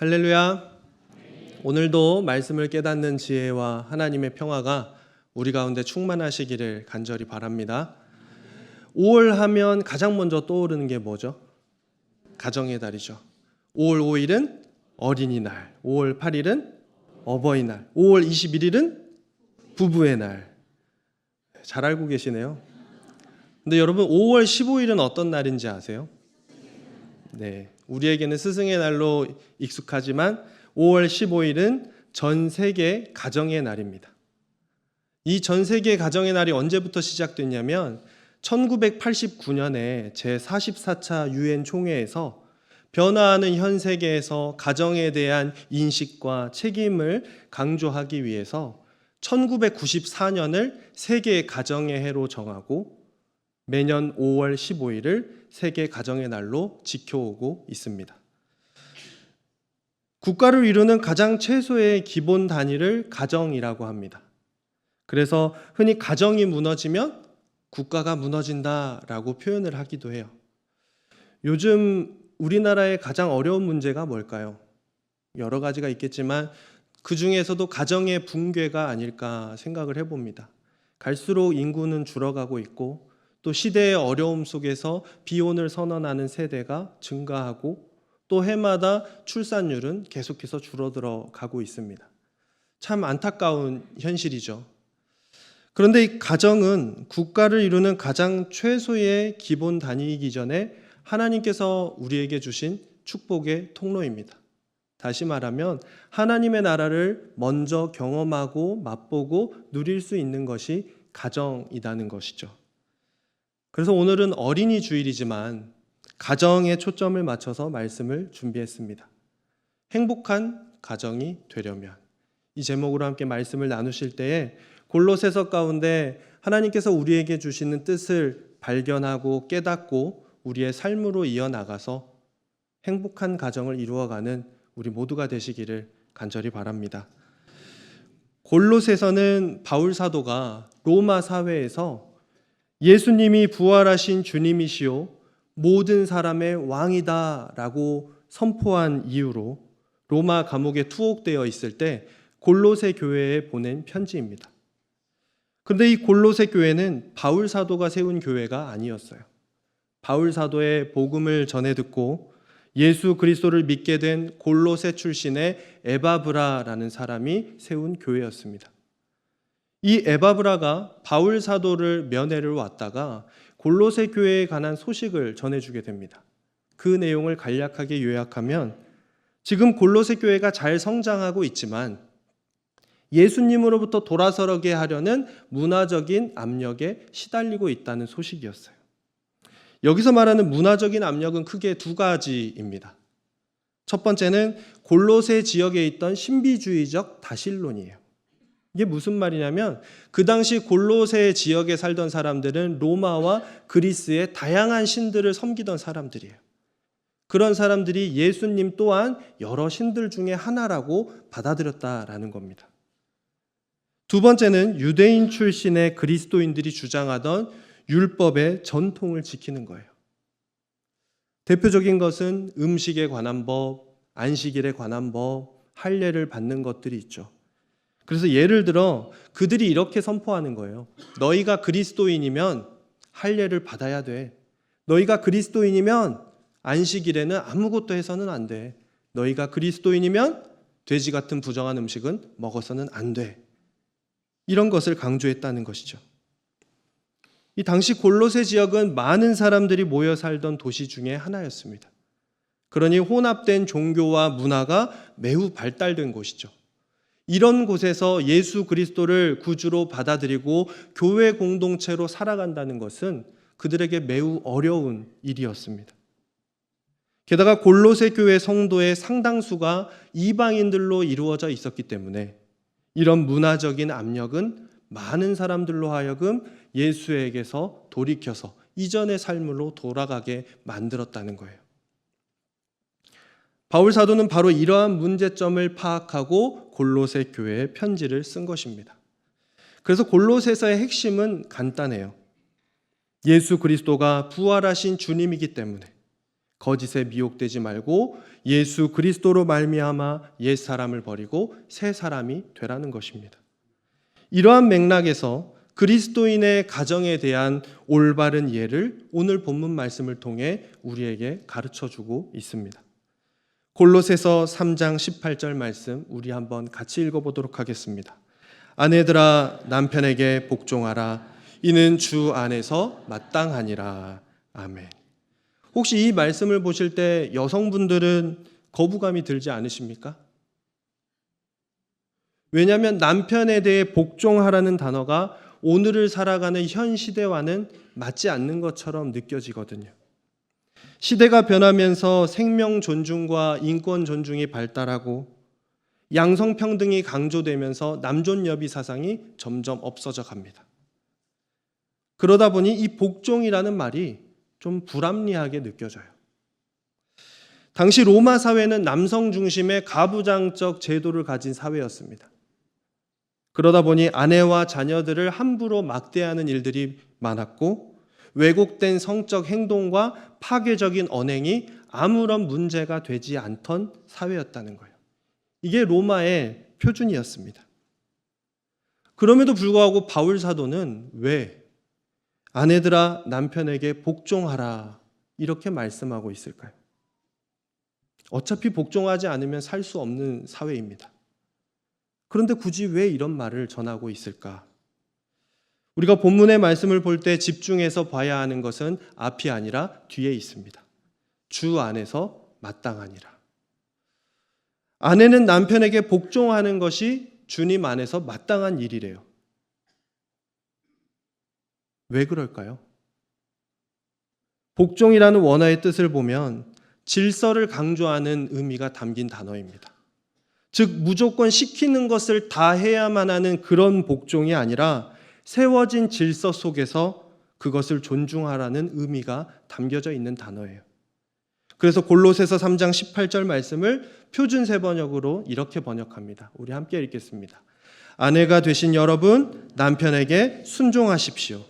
할렐루야. 오늘도 말씀을 깨닫는 지혜와 하나님의 평화가 우리 가운데 충만하시기를 간절히 바랍니다. 5월 하면 가장 먼저 떠오르는 게 뭐죠? 가정의 달이죠. 5월 5일은 어린이날, 5월 8일은 어버이날, 5월 21일은 부부의 날. 잘 알고 계시네요. 근데 여러분 5월 15일은 어떤 날인지 아세요? 네, 우리에게는 스승의 날로 익숙하지만 5월 15일은 전 세계 가정의 날입니다. 이 전 세계 가정의 날이 언제부터 시작됐냐면 1989년에 제44차 유엔 총회에서 변화하는 현 세계에서 가정에 대한 인식과 책임을 강조하기 위해서 1994년을 세계 가정의 해로 정하고 매년 5월 15일을 세계 가정의 날로 지켜오고 있습니다. 국가를 이루는 가장 최소의 기본 단위를 가정이라고 합니다. 그래서 흔히 가정이 무너지면 국가가 무너진다라고 표현을 하기도 해요. 요즘 우리나라의 가장 어려운 문제가 뭘까요? 여러 가지가 있겠지만 그 중에서도 가정의 붕괴가 아닐까 생각을 해봅니다. 갈수록 인구는 줄어가고 있고 또 시대의 어려움 속에서 비혼을 선언하는 세대가 증가하고 또 해마다 출산율은 계속해서 줄어들어 가고 있습니다. 참 안타까운 현실이죠. 그런데 이 가정은 국가를 이루는 가장 최소의 기본 단위이기 전에 하나님께서 우리에게 주신 축복의 통로입니다. 다시 말하면 하나님의 나라를 먼저 경험하고 맛보고 누릴 수 있는 것이 가정이라는 것이죠. 그래서 오늘은 어린이 주일이지만 가정에 초점을 맞춰서 말씀을 준비했습니다. 행복한 가정이 되려면 이 제목으로 함께 말씀을 나누실 때에 골로새서 가운데 하나님께서 우리에게 주시는 뜻을 발견하고 깨닫고 우리의 삶으로 이어나가서 행복한 가정을 이루어가는 우리 모두가 되시기를 간절히 바랍니다. 골로새서는 바울 사도가 로마 사회에서 예수님이 부활하신 주님이시요 모든 사람의 왕이다 라고 선포한 이유로 로마 감옥에 투옥되어 있을 때 골로새 교회에 보낸 편지입니다. 그런데 이 골로새 교회는 바울 사도가 세운 교회가 아니었어요. 바울 사도의 복음을 전해 듣고 예수 그리스도를 믿게 된 골로새 출신의 에바브라라는 사람이 세운 교회였습니다. 이 에바브라가 바울 사도를 면회를 왔다가 골로새 교회에 관한 소식을 전해주게 됩니다. 그 내용을 간략하게 요약하면 지금 골로새 교회가 잘 성장하고 있지만 예수님으로부터 돌아서게 하려는 문화적인 압력에 시달리고 있다는 소식이었어요. 여기서 말하는 문화적인 압력은 크게 두 가지입니다. 첫 번째는 골로새 지역에 있던 신비주의적 다신론이에요. 이게 무슨 말이냐면 그 당시 골로새 지역에 살던 사람들은 로마와 그리스의 다양한 신들을 섬기던 사람들이에요. 그런 사람들이 예수님 또한 여러 신들 중에 하나라고 받아들였다라는 겁니다. 두 번째는 유대인 출신의 그리스도인들이 주장하던 율법의 전통을 지키는 거예요. 대표적인 것은 음식에 관한 법, 안식일에 관한 법, 할례를 받는 것들이 있죠. 그래서 예를 들어 그들이 이렇게 선포하는 거예요. 너희가 그리스도인이면 할례를 받아야 돼. 너희가 그리스도인이면 안식일에는 아무것도 해서는 안 돼. 너희가 그리스도인이면 돼지 같은 부정한 음식은 먹어서는 안 돼. 이런 것을 강조했다는 것이죠. 이 당시 골로새 지역은 많은 사람들이 모여 살던 도시 중에 하나였습니다. 그러니 혼합된 종교와 문화가 매우 발달된 곳이죠. 이런 곳에서 예수 그리스도를 구주로 받아들이고 교회 공동체로 살아간다는 것은 그들에게 매우 어려운 일이었습니다. 게다가 골로새 교회 성도의 상당수가 이방인들로 이루어져 있었기 때문에 이런 문화적인 압력은 많은 사람들로 하여금 예수에게서 돌이켜서 이전의 삶으로 돌아가게 만들었다는 거예요. 바울 사도는 바로 이러한 문제점을 파악하고 골로새 교회에 편지를 쓴 것입니다. 그래서 골로새서의 핵심은 간단해요. 예수 그리스도가 부활하신 주님이기 때문에 거짓에 미혹되지 말고 예수 그리스도로 말미암아 옛 사람을 버리고 새 사람이 되라는 것입니다. 이러한 맥락에서 그리스도인의 가정에 대한 올바른 이해를 오늘 본문 말씀을 통해 우리에게 가르쳐주고 있습니다. 골로새서 3장 18절 말씀 우리 한번 같이 읽어보도록 하겠습니다. 아내들아 남편에게 복종하라. 이는 주 안에서 마땅하니라. 아멘. 혹시 이 말씀을 보실 때 여성분들은 거부감이 들지 않으십니까? 왜냐하면 남편에 대해 복종하라는 단어가 오늘을 살아가는 현 시대와는 맞지 않는 것처럼 느껴지거든요. 시대가 변하면서 생명 존중과 인권 존중이 발달하고 양성평등이 강조되면서 남존여비 사상이 점점 없어져 갑니다. 그러다 보니 이 복종이라는 말이 좀 불합리하게 느껴져요. 당시 로마 사회는 남성 중심의 가부장적 제도를 가진 사회였습니다. 그러다 보니 아내와 자녀들을 함부로 막대하는 일들이 많았고 왜곡된 성적 행동과 파괴적인 언행이 아무런 문제가 되지 않던 사회였다는 거예요. 이게 로마의 표준이었습니다. 그럼에도 불구하고 바울 사도는 왜 아내들아 남편에게 복종하라 이렇게 말씀하고 있을까요? 어차피 복종하지 않으면 살 수 없는 사회입니다. 그런데 굳이 왜 이런 말을 전하고 있을까? 우리가 본문의 말씀을 볼 때 집중해서 봐야 하는 것은 앞이 아니라 뒤에 있습니다. 주 안에서 마땅하니라. 아내는 남편에게 복종하는 것이 주님 안에서 마땅한 일이래요. 왜 그럴까요? 복종이라는 원어의 뜻을 보면 질서를 강조하는 의미가 담긴 단어입니다. 즉 무조건 시키는 것을 다 해야만 하는 그런 복종이 아니라 세워진 질서 속에서 그것을 존중하라는 의미가 담겨져 있는 단어예요. 그래서 골로새서 3장 18절 말씀을 표준세 번역으로 이렇게 번역합니다. 우리 함께 읽겠습니다. 아내가 되신 여러분 남편에게 순종하십시오.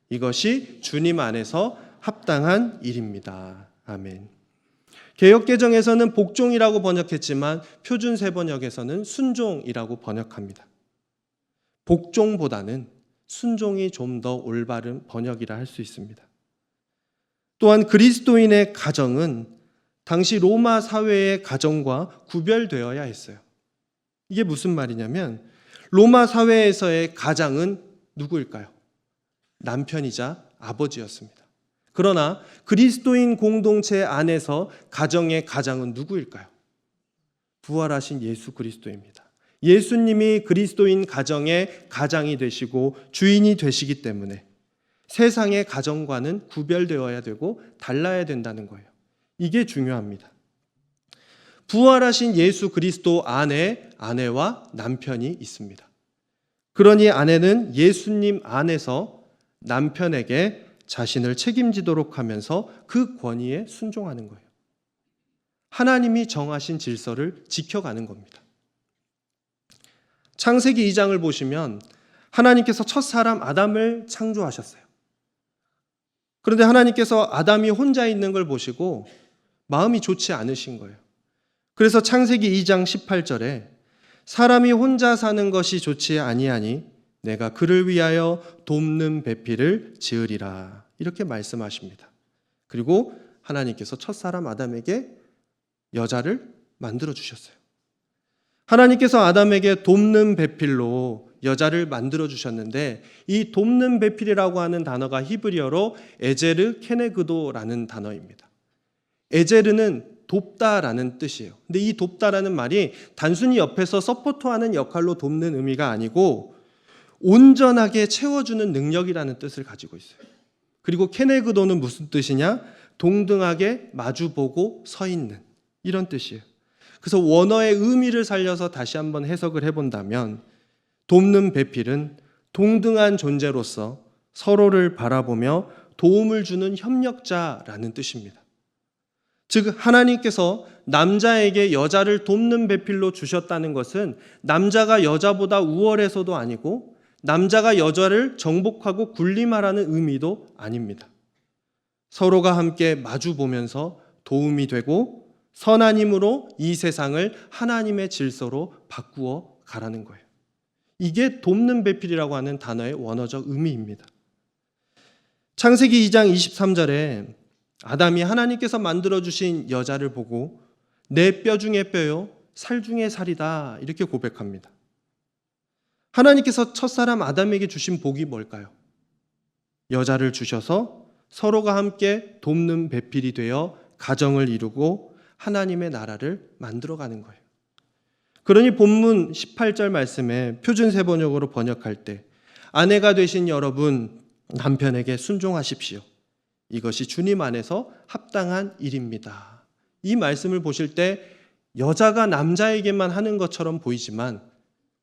이것이 주님 안에서 합당한 일입니다. 아멘. 개역개정에서는 복종이라고 번역했지만 표준세 번역에서는 순종이라고 번역합니다. 복종보다는 순종이 좀 더 올바른 번역이라 할 수 있습니다. 또한 그리스도인의 가정은 당시 로마 사회의 가정과 구별되어야 했어요. 이게 무슨 말이냐면 로마 사회에서의 가장은 누구일까요? 남편이자 아버지였습니다. 그러나 그리스도인 공동체 안에서 가정의 가장은 누구일까요? 부활하신 예수 그리스도입니다. 예수님이 그리스도인 가정의 가장이 되시고 주인이 되시기 때문에 세상의 가정과는 구별되어야 되고 달라야 된다는 거예요. 이게 중요합니다. 부활하신 예수 그리스도 안에 아내와 남편이 있습니다. 그러니 아내는 예수님 안에서 남편에게 자신을 책임지도록 하면서 그 권위에 순종하는 거예요. 하나님이 정하신 질서를 지켜가는 겁니다. 창세기 2장을 보시면 하나님께서 첫 사람 아담을 창조하셨어요. 그런데 하나님께서 아담이 혼자 있는 걸 보시고 마음이 좋지 않으신 거예요. 그래서 창세기 2장 18절에 사람이 혼자 사는 것이 좋지 아니하니 내가 그를 위하여 돕는 배필을 지으리라 이렇게 말씀하십니다. 그리고 하나님께서 첫사람 아담에게 여자를 만들어 주셨어요. 하나님께서 아담에게 돕는 배필로 여자를 만들어 주셨는데 이 돕는 배필이라고 하는 단어가 히브리어로 에제르 케네그도라는 단어입니다. 에제르는 돕다라는 뜻이에요. 근데 이 돕다라는 말이 단순히 옆에서 서포트하는 역할로 돕는 의미가 아니고 온전하게 채워주는 능력이라는 뜻을 가지고 있어요. 그리고 케네그도는 무슨 뜻이냐? 동등하게 마주보고 서 있는 이런 뜻이에요. 그래서 원어의 의미를 살려서 다시 한번 해석을 해본다면 돕는 배필은 동등한 존재로서 서로를 바라보며 도움을 주는 협력자라는 뜻입니다. 즉 하나님께서 남자에게 여자를 돕는 배필로 주셨다는 것은 남자가 여자보다 우월해서도 아니고 남자가 여자를 정복하고 군림하라는 의미도 아닙니다. 서로가 함께 마주 보면서 도움이 되고 선한 힘으로 이 세상을 하나님의 질서로 바꾸어 가라는 거예요. 이게 돕는 배필이라고 하는 단어의 원어적 의미입니다. 창세기 2장 23절에 아담이 하나님께서 만들어주신 여자를 보고 내 뼈 중에 뼈요 살 중에 살이다 이렇게 고백합니다. 하나님께서 첫사람 아담에게 주신 복이 뭘까요? 여자를 주셔서 서로가 함께 돕는 배필이 되어 가정을 이루고 하나님의 나라를 만들어가는 거예요. 그러니 본문 18절 말씀에 표준세 번역으로 번역할 때 아내가 되신 여러분 남편에게 순종하십시오. 이것이 주님 안에서 합당한 일입니다. 이 말씀을 보실 때 여자가 남자에게만 하는 것처럼 보이지만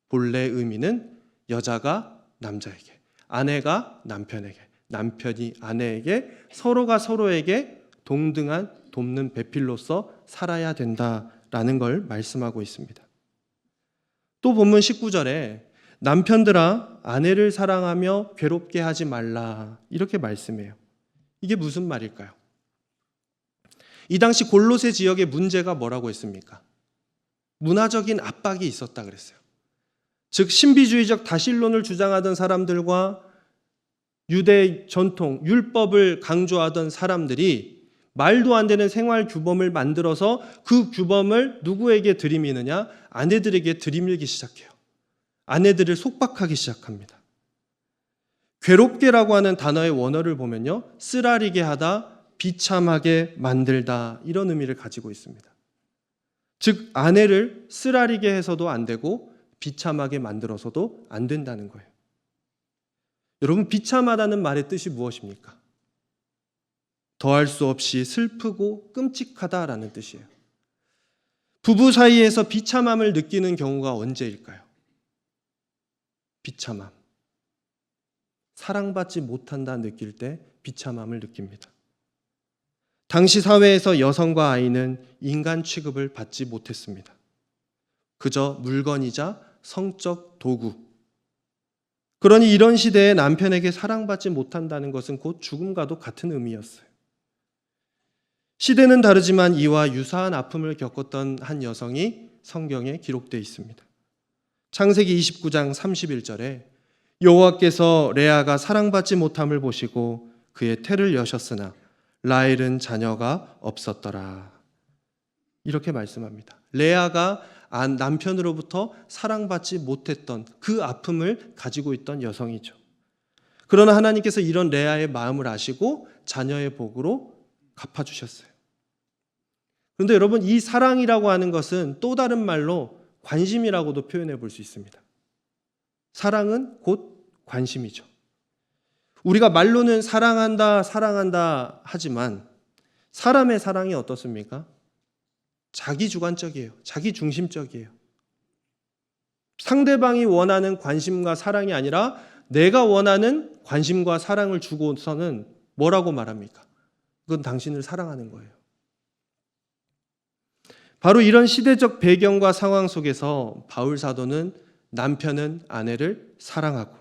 본래 의미는 여자가 남자에게, 아내가 남편에게, 남편이 아내에게 서로가 서로에게 동등한 돕는 배필로서 살아야 된다라는 걸 말씀하고 있습니다. 또 본문 19절에 남편들아 아내를 사랑하며 괴롭게 하지 말라 이렇게 말씀해요. 이게 무슨 말일까요? 이 당시 골로새 지역의 문제가 뭐라고 했습니까? 문화적인 압박이 있었다 그랬어요. 즉 신비주의적 다신론을 주장하던 사람들과 유대 전통, 율법을 강조하던 사람들이 말도 안 되는 생활 규범을 만들어서 그 규범을 누구에게 들이미느냐? 아내들에게 들이밀기 시작해요. 아내들을 속박하기 시작합니다. 괴롭게라고 하는 단어의 원어를 보면요. 쓰라리게 하다, 비참하게 만들다 이런 의미를 가지고 있습니다. 즉 아내를 쓰라리게 해서도 안 되고 비참하게 만들어서도 안 된다는 거예요. 여러분 비참하다는 말의 뜻이 무엇입니까? 더할 수 없이 슬프고 끔찍하다라는 뜻이에요. 부부 사이에서 비참함을 느끼는 경우가 언제일까요? 비참함. 사랑받지 못한다 느낄 때 비참함을 느낍니다. 당시 사회에서 여성과 아이는 인간 취급을 받지 못했습니다. 그저 물건이자 성적 도구. 그러니 이런 시대에 남편에게 사랑받지 못한다는 것은 곧 죽음과도 같은 의미였어요. 시대는 다르지만 이와 유사한 아픔을 겪었던 한 여성이 성경에 기록되어 있습니다. 창세기 29장 31절에 여호와께서 레아가 사랑받지 못함을 보시고 그의 태를 여셨으나 라헬은 자녀가 없었더라. 이렇게 말씀합니다. 레아가 남편으로부터 사랑받지 못했던 그 아픔을 가지고 있던 여성이죠. 그러나 하나님께서 이런 레아의 마음을 아시고 자녀의 복으로 갚아주셨어요. 그런데 여러분 이 사랑이라고 하는 것은 또 다른 말로 관심이라고도 표현해 볼 수 있습니다. 사랑은 곧 관심이죠. 우리가 말로는 사랑한다, 사랑한다 하지만 사람의 사랑이 어떻습니까? 자기주관적이에요. 자기중심적이에요. 상대방이 원하는 관심과 사랑이 아니라 내가 원하는 관심과 사랑을 주고서는 뭐라고 말합니까? 그건 당신을 사랑하는 거예요. 바로 이런 시대적 배경과 상황 속에서 바울 사도는 남편은 아내를 사랑하고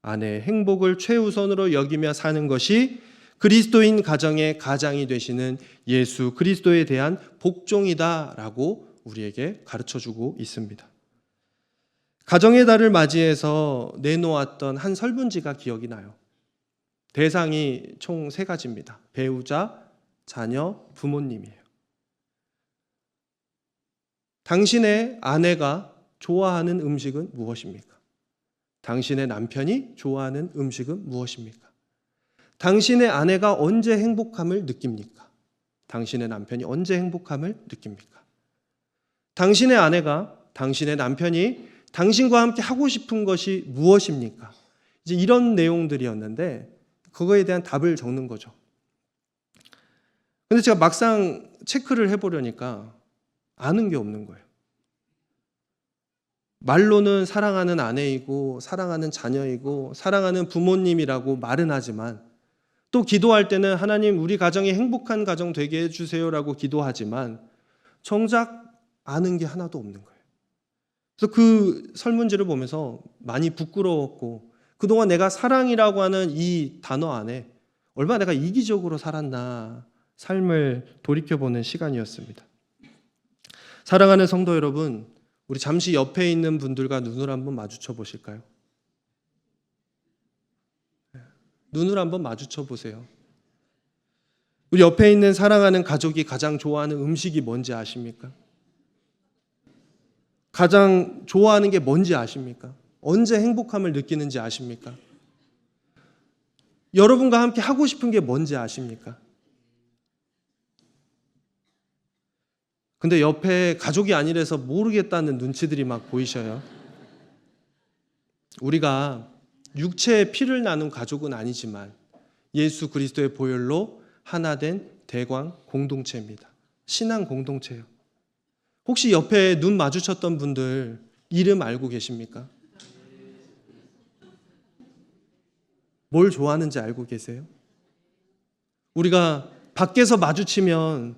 아내의 행복을 최우선으로 여기며 사는 것이 그리스도인 가정의 가장이 되시는 예수 그리스도에 대한 복종이다라고 우리에게 가르쳐주고 있습니다. 가정의 달을 맞이해서 내놓았던 한 설문지가 기억이 나요. 대상이 총 3가지입니다. 배우자, 자녀, 부모님이에요. 당신의 아내가 좋아하는 음식은 무엇입니까? 당신의 남편이 좋아하는 음식은 무엇입니까? 당신의 아내가 언제 행복함을 느낍니까? 당신의 남편이 언제 행복함을 느낍니까? 당신의 아내가, 당신의 남편이 당신과 함께 하고 싶은 것이 무엇입니까? 이제 이런 내용들이었는데 그거에 대한 답을 적는 거죠. 근데 제가 막상 체크를 해보려니까 아는 게 없는 거예요. 말로는 사랑하는 아내이고 사랑하는 자녀이고 사랑하는 부모님이라고 말은 하지만 또 기도할 때는 하나님 우리 가정이 행복한 가정 되게 해주세요라고 기도하지만 정작 아는 게 하나도 없는 거예요. 그래서 그 설문지를 보면서 많이 부끄러웠고 그동안 내가 사랑이라고 하는 이 단어 안에 얼마나 내가 이기적으로 살았나 삶을 돌이켜보는 시간이었습니다. 사랑하는 성도 여러분, 우리 잠시 옆에 있는 분들과 눈을 한번 마주쳐 보실까요? 눈을 한번 마주쳐 보세요. 우리 옆에 있는 사랑하는 가족이 가장 좋아하는 음식이 뭔지 아십니까? 가장 좋아하는 게 뭔지 아십니까? 언제 행복함을 느끼는지 아십니까? 여러분과 함께 하고 싶은 게 뭔지 아십니까? 근데 옆에 가족이 아니라서 모르겠다는 눈치들이 막 보이셔요. 우리가 육체의 피를 나눈 가족은 아니지만 예수 그리스도의 보혈로 하나 된 대광 공동체입니다. 신앙 공동체예요. 혹시 옆에 눈 마주쳤던 분들 이름 알고 계십니까? 뭘 좋아하는지 알고 계세요? 우리가 밖에서 마주치면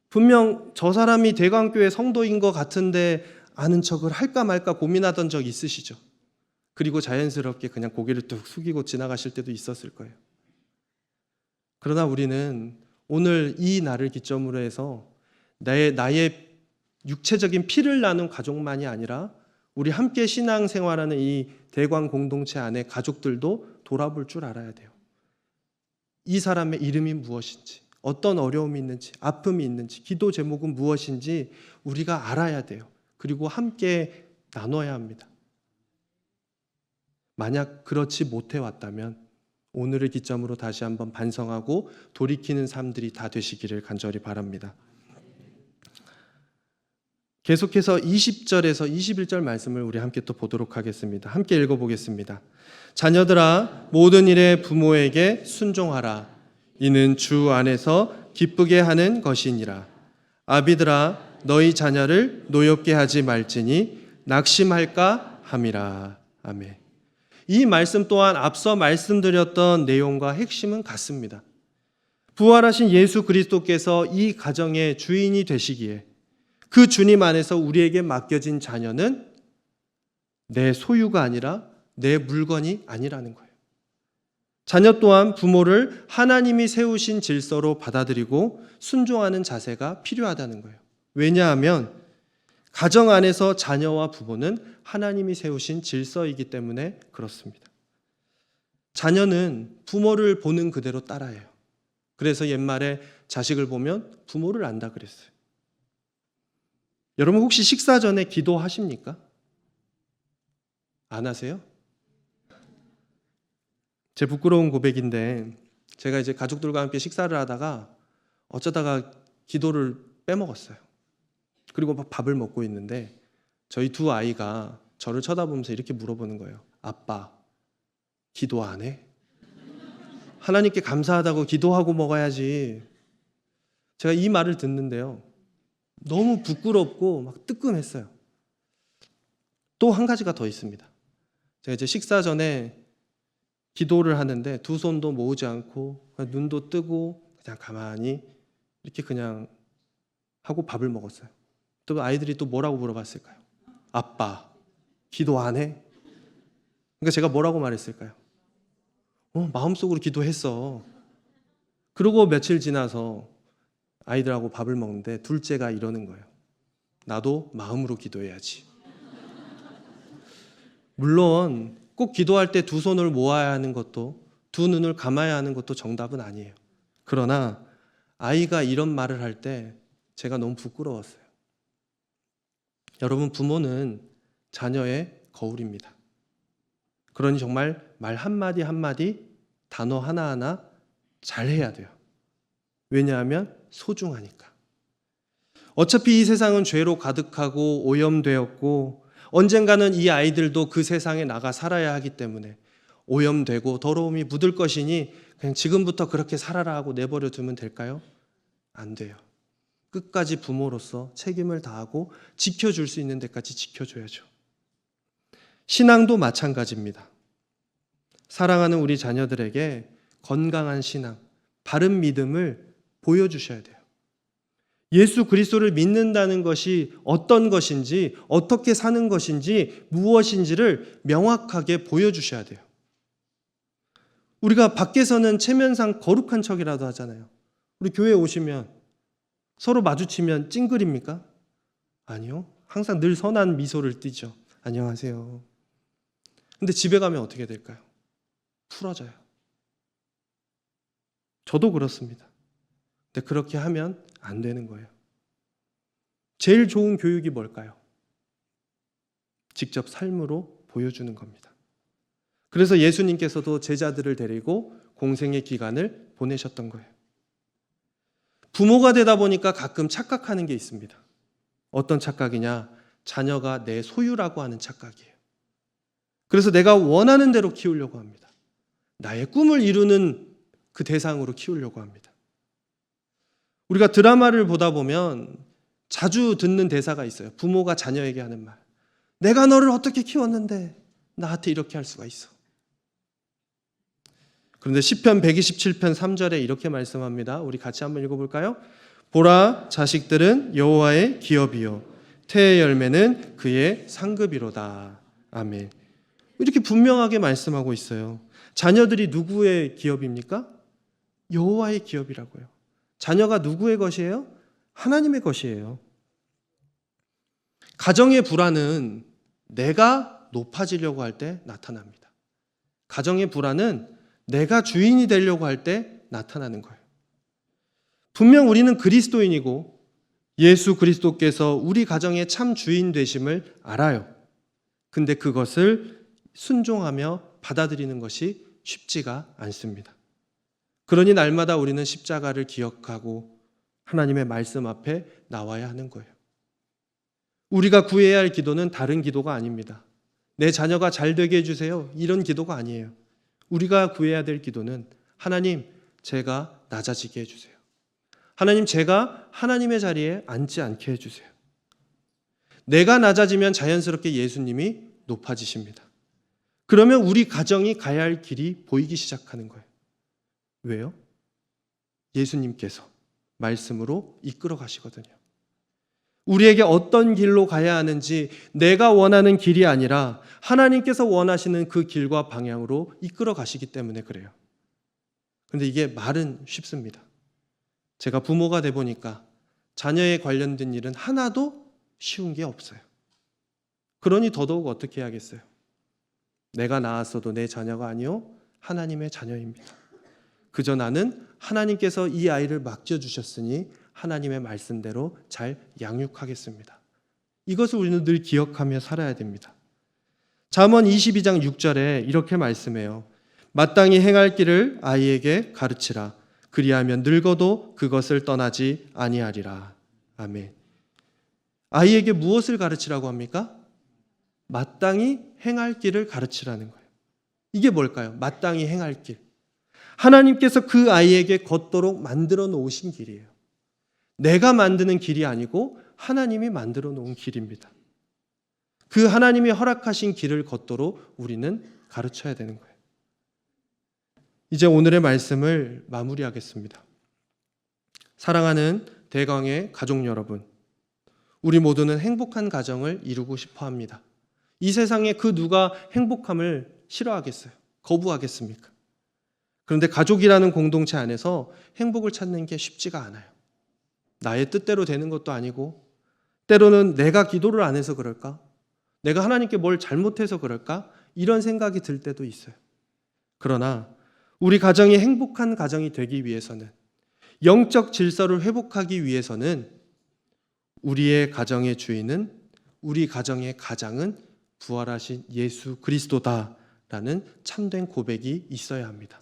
분명 저 사람이 대광교회 성도인 것 같은데 아는 척을 할까 말까 고민하던 적 있으시죠? 그리고 자연스럽게 그냥 고개를 뚝 숙이고 지나가실 때도 있었을 거예요. 그러나 우리는 오늘 이 날을 기점으로 해서 나의 육체적인 피를 나눈 가족만이 아니라 우리 함께 신앙생활하는 이 대광 공동체 안에 가족들도 돌아볼 줄 알아야 돼요. 이 사람의 이름이 무엇인지, 어떤 어려움이 있는지, 아픔이 있는지, 기도 제목은 무엇인지 우리가 알아야 돼요. 그리고 함께 나눠야 합니다. 만약 그렇지 못해 왔다면 오늘을 기점으로 다시 한번 반성하고 돌이키는 삶들이 다 되시기를 간절히 바랍니다. 계속해서 20절에서 21절 말씀을 우리 함께 또 보도록 하겠습니다. 함께 읽어보겠습니다. 자녀들아, 모든 일에 부모에게 순종하라. 이는 주 안에서 기쁘게 하는 것이니라. 아비들아, 너희 자녀를 노엽게 하지 말지니 낙심할까 함이라. 아멘. 이 말씀 또한 앞서 말씀드렸던 내용과 핵심은 같습니다. 부활하신 예수 그리스도께서 이 가정의 주인이 되시기에 그 주님 안에서 우리에게 맡겨진 자녀는 내 소유가 아니라 내 물건이 아니라는 거예요. 자녀 또한 부모를 하나님이 세우신 질서로 받아들이고 순종하는 자세가 필요하다는 거예요. 왜냐하면 가정 안에서 자녀와 부모는 하나님이 세우신 질서이기 때문에 그렇습니다. 자녀는 부모를 보는 그대로 따라해요. 그래서 옛말에 자식을 보면 부모를 안다 그랬어요. 여러분 혹시 식사 전에 기도하십니까? 안 하세요? 제 부끄러운 고백인데 제가 이제 가족들과 함께 식사를 하다가 어쩌다가 기도를 빼먹었어요. 그리고 막 밥을 먹고 있는데 저희 두 아이가 저를 쳐다보면서 이렇게 물어보는 거예요. 아빠, 기도 안 해? 하나님께 감사하다고 기도하고 먹어야지. 제가 이 말을 듣는데요. 너무 부끄럽고 막 뜨끔했어요. 또 한 가지가 더 있습니다. 제가 이제 식사 전에 기도를 하는데 두 손도 모으지 않고 눈도 뜨고 그냥 가만히 이렇게 그냥 하고 밥을 먹었어요. 또 아이들이 또 뭐라고 물어봤을까요? 아빠, 기도 안 해? 그러니까 제가 뭐라고 말했을까요? 마음속으로 기도했어. 그리고 며칠 지나서 아이들하고 밥을 먹는데 둘째가 이러는 거예요. 나도 마음으로 기도해야지. 물론 꼭 기도할 때 두 손을 모아야 하는 것도 두 눈을 감아야 하는 것도 정답은 아니에요. 그러나 아이가 이런 말을 할 때 제가 너무 부끄러웠어요. 여러분, 부모는 자녀의 거울입니다. 그러니 정말 말 한마디 한마디, 단어 하나하나 잘해야 돼요. 왜냐하면 소중하니까. 어차피 이 세상은 죄로 가득하고 오염되었고 언젠가는 이 아이들도 그 세상에 나가 살아야 하기 때문에 오염되고 더러움이 묻을 것이니 그냥 지금부터 그렇게 살아라 하고 내버려 두면 될까요? 안 돼요. 끝까지 부모로서 책임을 다하고 지켜줄 수 있는 데까지 지켜줘야죠. 신앙도 마찬가지입니다. 사랑하는 우리 자녀들에게 건강한 신앙, 바른 믿음을 보여주셔야 돼요. 예수 그리스도를 믿는다는 것이 어떤 것인지, 어떻게 사는 것인지, 무엇인지를 명확하게 보여주셔야 돼요. 우리가 밖에서는 체면상 거룩한 척이라도 하잖아요. 우리 교회에 오시면 서로 마주치면 찡그립니까? 아니요. 항상 늘 선한 미소를 띠죠. 안녕하세요. 근데 집에 가면 어떻게 될까요? 풀어져요. 저도 그렇습니다. 근데 그렇게 하면 안 되는 거예요. 제일 좋은 교육이 뭘까요? 직접 삶으로 보여주는 겁니다. 그래서 예수님께서도 제자들을 데리고 공생의 기간을 보내셨던 거예요. 부모가 되다 보니까 가끔 착각하는 게 있습니다. 어떤 착각이냐? 자녀가 내 소유라고 하는 착각이에요. 그래서 내가 원하는 대로 키우려고 합니다. 나의 꿈을 이루는 그 대상으로 키우려고 합니다. 우리가 드라마를 보다 보면 자주 듣는 대사가 있어요. 부모가 자녀에게 하는 말. 내가 너를 어떻게 키웠는데 나한테 이렇게 할 수가 있어. 그런데 시편 127편 3절에 이렇게 말씀합니다. 우리 같이 한번 읽어볼까요? 보라, 자식들은 여호와의 기업이요 태의 열매는 그의 상급이로다. 아멘. 이렇게 분명하게 말씀하고 있어요. 자녀들이 누구의 기업입니까? 여호와의 기업이라고요. 자녀가 누구의 것이에요? 하나님의 것이에요. 가정의 불안은 내가 높아지려고 할 때 나타납니다. 가정의 불안은 내가 주인이 되려고 할 때 나타나는 거예요. 분명 우리는 그리스도인이고 예수 그리스도께서 우리 가정의 참 주인 되심을 알아요. 근데 그것을 순종하며 받아들이는 것이 쉽지가 않습니다. 그러니 날마다 우리는 십자가를 기억하고 하나님의 말씀 앞에 나와야 하는 거예요. 우리가 구해야 할 기도는 다른 기도가 아닙니다. 내 자녀가 잘 되게 해주세요. 이런 기도가 아니에요. 우리가 구해야 될 기도는 하나님, 제가 낮아지게 해주세요. 하나님, 제가 하나님의 자리에 앉지 않게 해주세요. 내가 낮아지면 자연스럽게 예수님이 높아지십니다. 그러면 우리 가정이 가야 할 길이 보이기 시작하는 거예요. 왜요? 예수님께서 말씀으로 이끌어 가시거든요. 우리에게 어떤 길로 가야 하는지 내가 원하는 길이 아니라 하나님께서 원하시는 그 길과 방향으로 이끌어 가시기 때문에 그래요. 그런데 이게 말은 쉽습니다. 제가 부모가 돼 보니까 자녀에 관련된 일은 하나도 쉬운 게 없어요. 그러니 더더욱 어떻게 해야겠어요? 내가 낳았어도 내 자녀가 아니요 하나님의 자녀입니다. 그저 나는 하나님께서 이 아이를 맡겨주셨으니 하나님의 말씀대로 잘 양육하겠습니다. 이것을 우리는 늘 기억하며 살아야 됩니다. 잠언 22장 6절에 이렇게 말씀해요. 마땅히 행할 길을 아이에게 가르치라. 그리하면 늙어도 그것을 떠나지 아니하리라. 아멘. 아이에게 무엇을 가르치라고 합니까? 마땅히 행할 길을 가르치라는 거예요. 이게 뭘까요? 마땅히 행할 길. 하나님께서 그 아이에게 걷도록 만들어 놓으신 길이에요. 내가 만드는 길이 아니고 하나님이 만들어 놓은 길입니다. 그 하나님이 허락하신 길을 걷도록 우리는 가르쳐야 되는 거예요. 이제 오늘의 말씀을 마무리하겠습니다. 사랑하는 대광의 가족 여러분, 우리 모두는 행복한 가정을 이루고 싶어 합니다. 이 세상에 그 누가 행복함을 싫어하겠어요? 거부하겠습니까? 그런데 가족이라는 공동체 안에서 행복을 찾는 게 쉽지가 않아요. 나의 뜻대로 되는 것도 아니고 때로는 내가 기도를 안 해서 그럴까? 내가 하나님께 뭘 잘못해서 그럴까? 이런 생각이 들 때도 있어요. 그러나 우리 가정이 행복한 가정이 되기 위해서는, 영적 질서를 회복하기 위해서는 우리의 가정의 주인은, 우리 가정의 가장은 부활하신 예수 그리스도다라는 참된 고백이 있어야 합니다.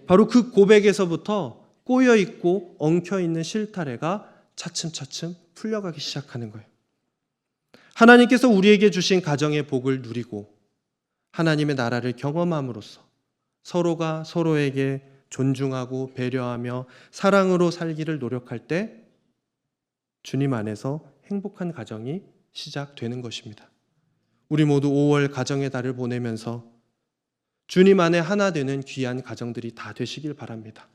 바로 그 고백에서부터 꼬여있고 엉켜있는 실타래가 차츰차츰 풀려가기 시작하는 거예요. 하나님께서 우리에게 주신 가정의 복을 누리고 하나님의 나라를 경험함으로써 서로가 서로에게 존중하고 배려하며 사랑으로 살기를 노력할 때 주님 안에서 행복한 가정이 시작되는 것입니다. 우리 모두 5월 가정의 달을 보내면서 주님 안에 하나 되는 귀한 가정들이 다 되시길 바랍니다.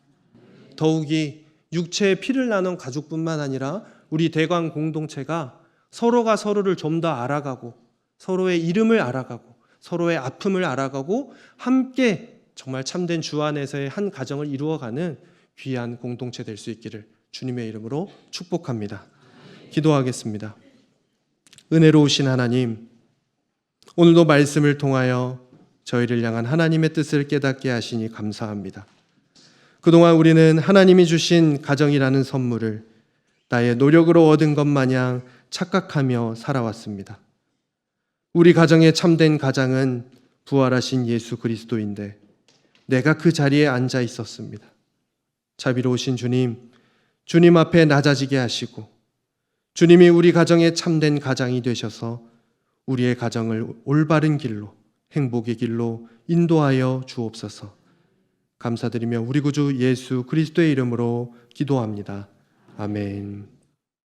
더욱이 육체의 피를 나눈 가족뿐만 아니라 우리 대광 공동체가 서로가 서로를 좀 더 알아가고 서로의 이름을 알아가고 서로의 아픔을 알아가고 함께 정말 참된 주 안에서의 한 가정을 이루어가는 귀한 공동체 될 수 있기를 주님의 이름으로 축복합니다. 기도하겠습니다. 은혜로우신 하나님, 오늘도 말씀을 통하여 저희를 향한 하나님의 뜻을 깨닫게 하시니 감사합니다. 그동안 우리는 하나님이 주신 가정이라는 선물을 나의 노력으로 얻은 것 마냥 착각하며 살아왔습니다. 우리 가정의 참된 가장은 부활하신 예수 그리스도인데 내가 그 자리에 앉아 있었습니다. 자비로우신 주님, 주님 앞에 낮아지게 하시고 주님이 우리 가정의 참된 가장이 되셔서 우리의 가정을 올바른 길로, 행복의 길로 인도하여 주옵소서. 감사드리며 우리 구주 예수 그리스도의 이름으로 기도합니다. 아멘.